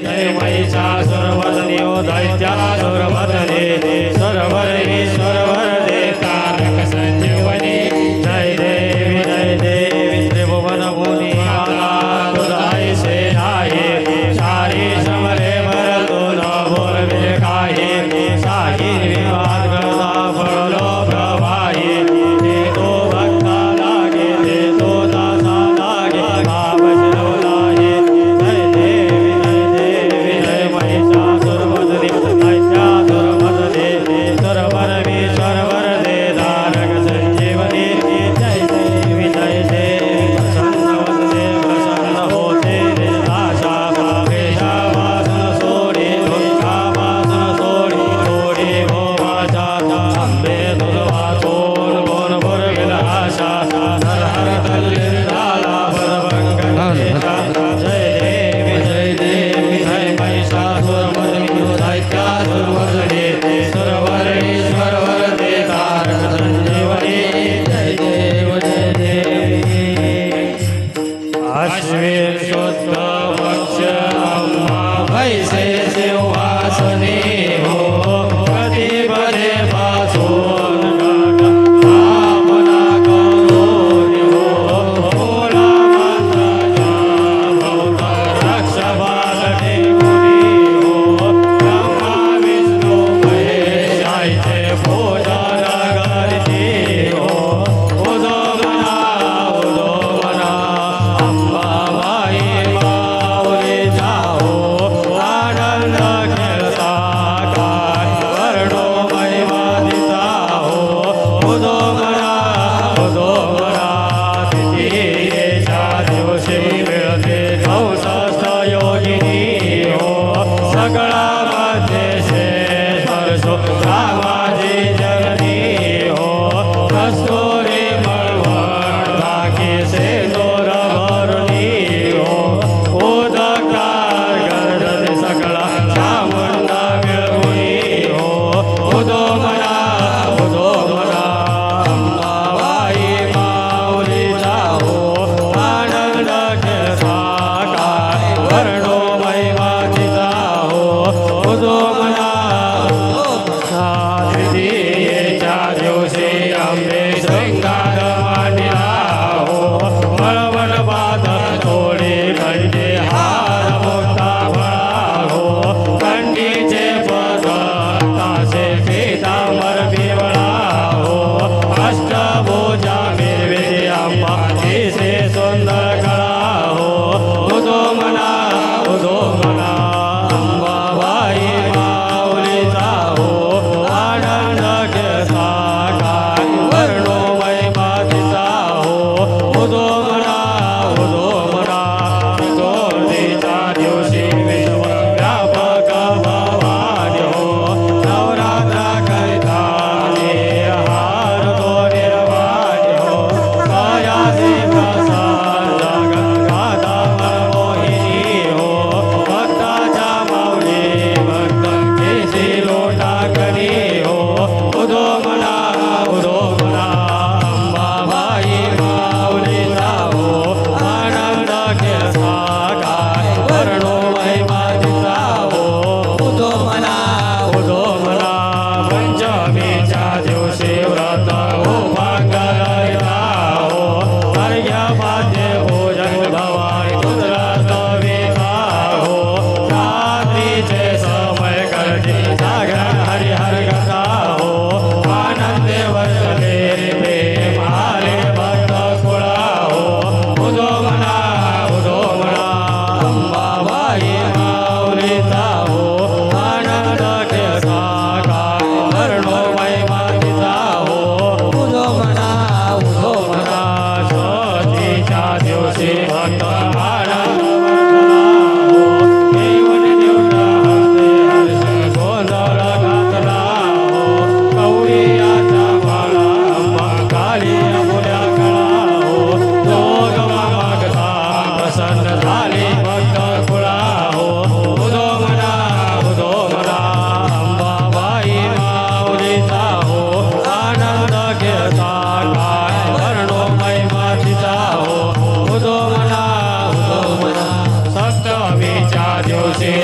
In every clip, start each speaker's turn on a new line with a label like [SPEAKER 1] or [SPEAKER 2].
[SPEAKER 1] जय महिषासुरमर्दिनी दैत्यासुरमर्दिनी सर्वरेश्वर वरदे तारक संजीवनी जय देवी त्रिभुवन भूनि माला तुदाई से आए सारी समरे भरतो नभोर विजय साही विवाद करता फलो प्रवाही जे तो भक्ता लागे जे तो दासा लागे आवश्यो लागे जय देवी जय महिषासुरमर्दिनी दैत्यासुरमर्दिनी सर्वरेश्वर वरदे तारक संजीवनी जय देवी प्रसन्न वदने प्रसन्न होते निराशा वेशा वासन सोड़ी दुर्गा वासन सोड़ी सोड़ी भो वाचा अम्बे दुर्वा सोन गोन भुर विलासा नर हर तल्लिन लाला भरभंगनेशा जय देवी जय महिषासुरमर्दिनी दैत्यासुरमर्दिनी सर्वरेश्वर वरदे तारक संजीवनी जय देवी अश्विन शुद्ध पक्ष अम्मा वैसे सिंहासनी हो गति बड़े पासोन कामना करोनि हो भोला मंत्र जाप रक्ष बालने मुनि हो ब्रह्मा विष्णु महेश आइते भोजन करती हो उदो बना अम्बा माई माऊली जाओ आना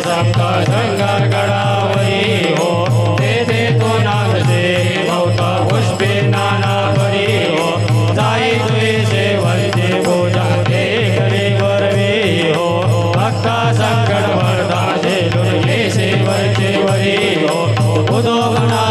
[SPEAKER 1] संत शंकर गडावरी हो तेथे तो नागसे भौत पुष्पे नाना परी हो जाई तुझे शेवटचे पूजा ते करे वरवे हो भक्ता संकट भरता जे लुटले शेवटचे वरी हो उदो गणा